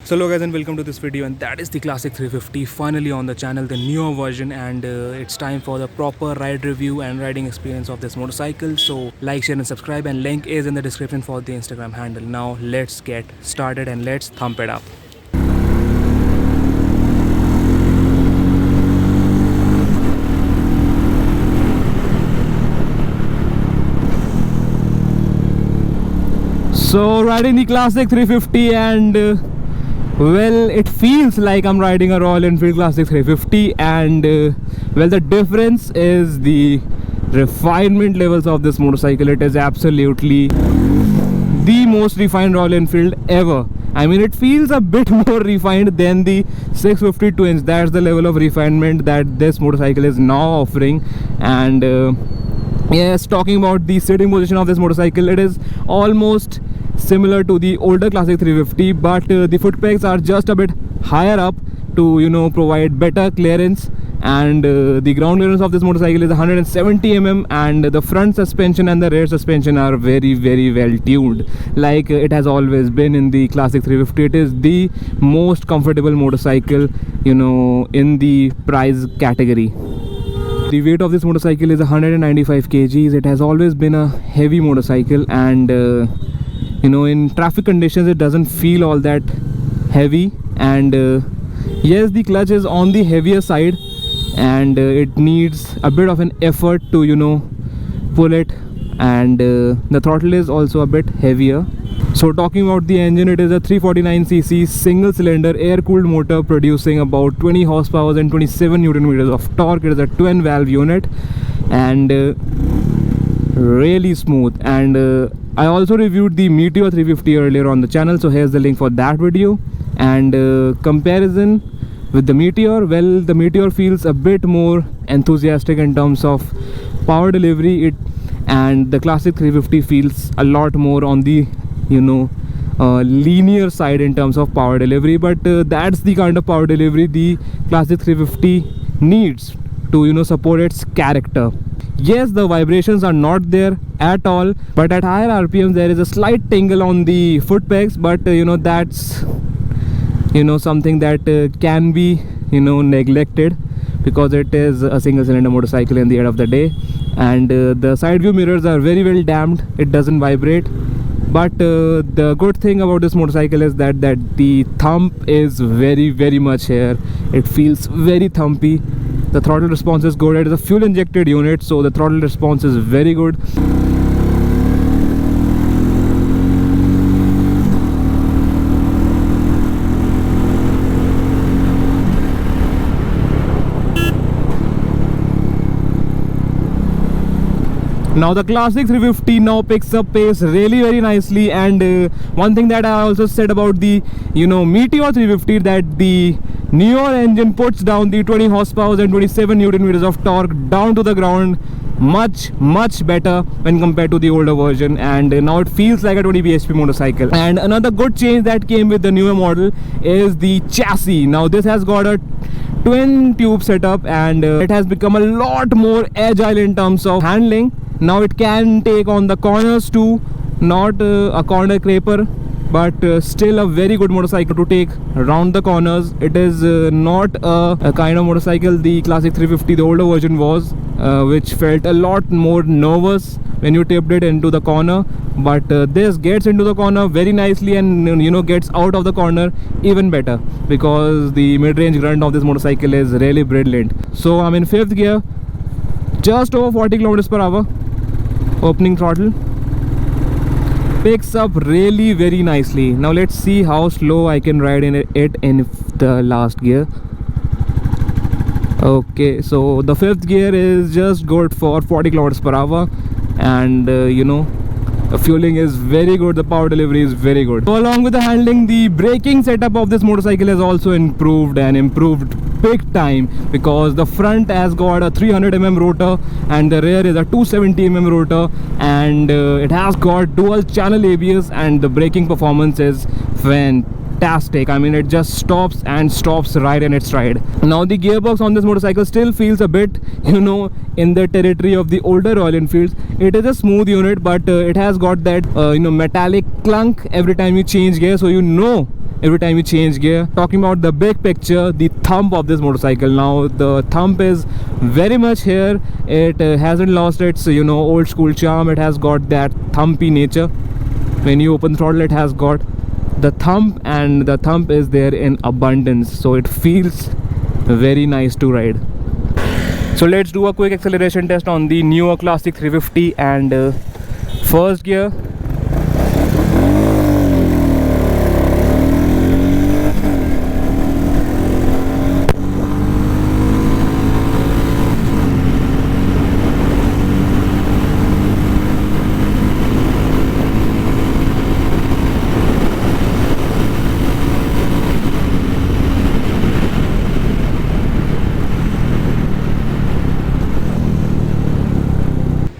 So hello guys and welcome to this video, and that is the Classic 350 finally on the channel, the newer version, and it's time for the proper ride review and riding experience of this motorcycle. So like, share and subscribe, and link is in the description for the Instagram handle. Now let's get started and let's thump it up. So riding the Classic 350 and well, it feels like I'm riding a Royal Enfield Classic 350, and well, the difference is the refinement levels of this motorcycle. It is absolutely the most refined Royal Enfield ever. I mean, it feels a bit more refined than the 650 twins. That's the level of refinement that this motorcycle is now offering. And yes, talking about the sitting position of this motorcycle, it is almost similar to the older Classic 350, but the foot pegs are just a bit higher up to provide better clearance. And the ground clearance of this motorcycle is 170 mm, and the front suspension and the rear suspension are very well tuned, like it has always been in the Classic 350. It is the most comfortable motorcycle in the price category. The weight of this motorcycle is 195 kgs. It has always been a heavy motorcycle, and in traffic conditions it doesn't feel all that heavy. And yes, the clutch is on the heavier side, and it needs a bit of an effort to pull it, and the throttle is also a bit heavier. So talking about the engine, it is a 349cc single cylinder air cooled motor producing about 20 horsepower and 27 newton meters of torque. It is a twin valve unit and really smooth. And I also reviewed the Meteor 350 earlier on the channel, so here's the link for that video. And comparison with the Meteor, well, the Meteor feels a bit more enthusiastic in terms of power delivery, and the Classic 350 feels a lot more on the linear side in terms of power delivery. But that's the kind of power delivery the Classic 350 needs to support its character. Yes, the vibrations are not there at all, but at higher RPMs there is a slight tingle on the foot pegs, but that's something that can be neglected, because it is a single cylinder motorcycle in the end of the day. And the side view mirrors are very well damped. It doesn't vibrate. But the good thing about this motorcycle is that the thump is very much here. It feels very thumpy. The throttle response is good. It is a fuel injected unit, so the throttle response is very good. Now the Classic 350 now picks up pace really very nicely. And one thing that I also said about the Meteor 350, that the newer engine puts down the 20 horsepower and 27 newton meters of torque down to the ground much better when compared to the older version. And now it feels like a 20 bhp motorcycle. And another good change that came with the newer model is the chassis. Now this has got a twin tube setup, and it has become a lot more agile in terms of handling. Now it can take on the corners too, not a corner scraper, but still a very good motorcycle to take around the corners. It is not a kind of motorcycle the Classic 350, the older version, was, which felt a lot more nervous when you tipped it into the corner. But this gets into the corner very nicely, and gets out of the corner even better, because the mid-range grunt of this motorcycle is really brilliant. So I'm in 5th gear, just over 40 kilometers per hour. Opening throttle, picks up really very nicely. Now let's see how slow I can ride in it in the last gear. Okay, so the 5th gear is just good for 40 kilometers per hour, and the fueling is very good, the power delivery is very good. So along with the handling, the braking setup of this motorcycle has also improved big time, because the front has got a 300 mm rotor and the rear is a 270 mm rotor, and it has got dual channel ABS, and the braking performance is fantastic. I mean, it just stops right in its stride. Now the gearbox on this motorcycle still feels a bit in the territory of the older Royal Enfields. It is a smooth unit, but it has got that metallic clunk every time you change gear, so every time you change gear. Talking about the big picture, the thump of this motorcycle, now the thump is very much here. It hasn't lost its old school charm. It has got that thumpy nature. When you open the throttle, it has got the thump, and the thump is there in abundance, so it feels very nice to ride. So let's do a quick acceleration test on the newer Classic 350 and first gear.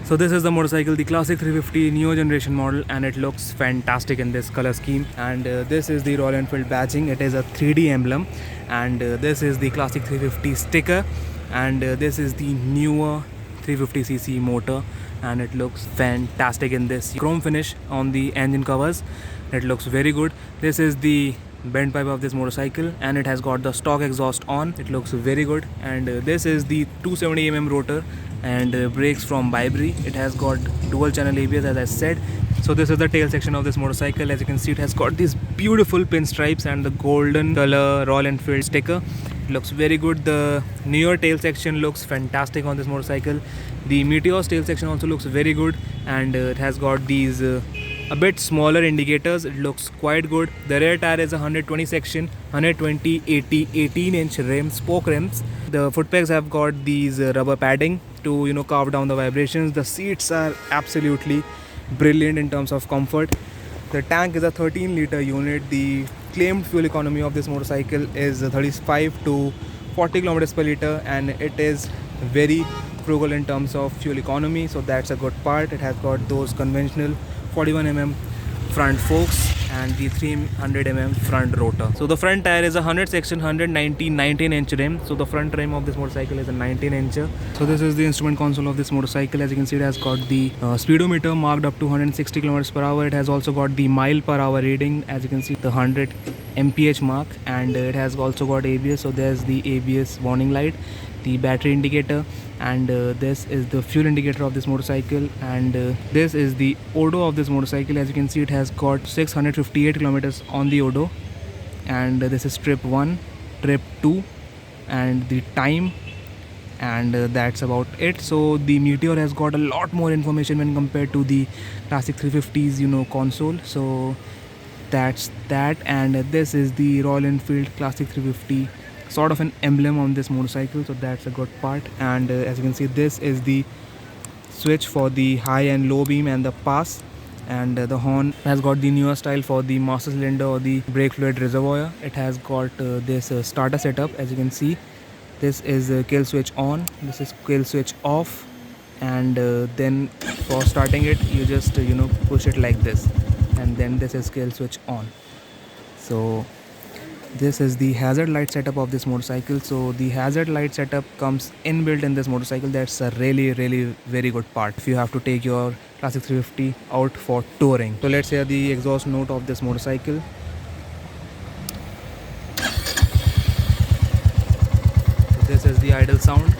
So this is the motorcycle, the Classic 350 Neo generation model, and it looks fantastic in this color scheme. And this is the Royal Enfield badging. It is a 3D emblem, and this is the Classic 350 sticker, and this is the newer 350cc motor, and it looks fantastic in this chrome finish on the engine covers. It looks very good. This is the bent pipe of this motorcycle, and it has got the stock exhaust on. It looks very good. And this is the 270mm rotor and brakes from Vibri. It has got dual channel ABS, as I said. So this is the tail section of this motorcycle. As you can see, it has got these beautiful pinstripes and the golden color Royal Enfield sticker. It looks very good. The newer tail section looks fantastic on this motorcycle. The Meteor's tail section also looks very good, and it has got these a bit smaller indicators. It looks quite good. The rear tire is a 120 section, 120 80 18-inch rim, spoke rims. The foot pegs have got these rubber padding to carve down the vibrations. The seats are absolutely brilliant in terms of comfort. The tank is a 13-liter unit. The claimed fuel economy of this motorcycle is 35 to 40 kilometers per liter, and it is very frugal in terms of fuel economy, so that's a good part. It has got those conventional 41mm front forks and the 300mm front rotor. So the front tire is a 100 section, 190 19-inch rim. So the front rim of this motorcycle is a 19-incher. So this is the instrument console of this motorcycle. As you can see, it has got the speedometer marked up to 160 kilometers per hour. It has also got the mile per hour reading, as you can see, the 100 mph mark, and it has also got ABS. So there's the ABS warning light, the battery indicator, and this is the fuel indicator of this motorcycle, and this is the odo of this motorcycle. As you can see, it has got 658 kilometers on the odo, and this is trip 1, trip 2, and the time, and that's about it. So the Meteor has got a lot more information when compared to the Classic 350's console. So that's that. And this is the Royal Enfield Classic 350, sort of an emblem on this motorcycle, so that's a good part. And as you can see, this is the switch for the high and low beam and the pass, and the horn has got the newer style for the master cylinder or the brake fluid reservoir. It has got this starter setup. As you can see, this is kill switch on, this is kill switch off, and then for starting it, you just push it like this, and then this is kill switch on. So this is the hazard light setup of this motorcycle. So the hazard light setup comes inbuilt in this motorcycle. That's a really very good part if you have to take your Classic 350 out for touring. So let's hear the exhaust note of this motorcycle. So this is the idle sound.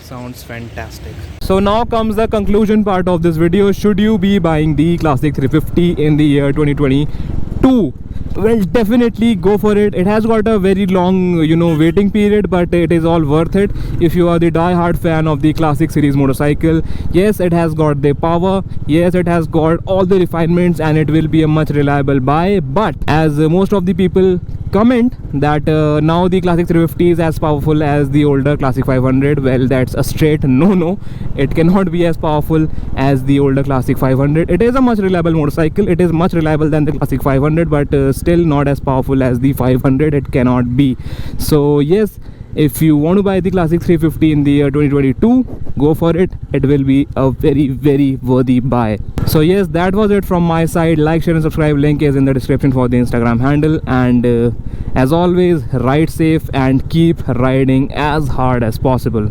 Sounds fantastic. So now comes the conclusion part of this video. Should you be buying the Classic 350 in the year 2022? Well, definitely go for it. It has got a very long waiting period, but it is all worth it if you are the die-hard fan of the Classic series motorcycle. Yes, it has got the power, yes, it has got all the refinements, and it will be a much reliable buy. But as most of the people comment that now the Classic 350 is as powerful as the older Classic 500, well, that's a straight no. It cannot be as powerful as the older Classic 500. It is a much reliable motorcycle. It is much reliable than the Classic 500, but still not as powerful as the 500. It cannot be. So yes, If you want to buy the Classic 350 in the year 2022, go for it. It will be a very worthy buy. So yes, that was it from my side. Like, share and subscribe. Link is in the description for the Instagram handle. And as always, ride safe and keep riding as hard as possible.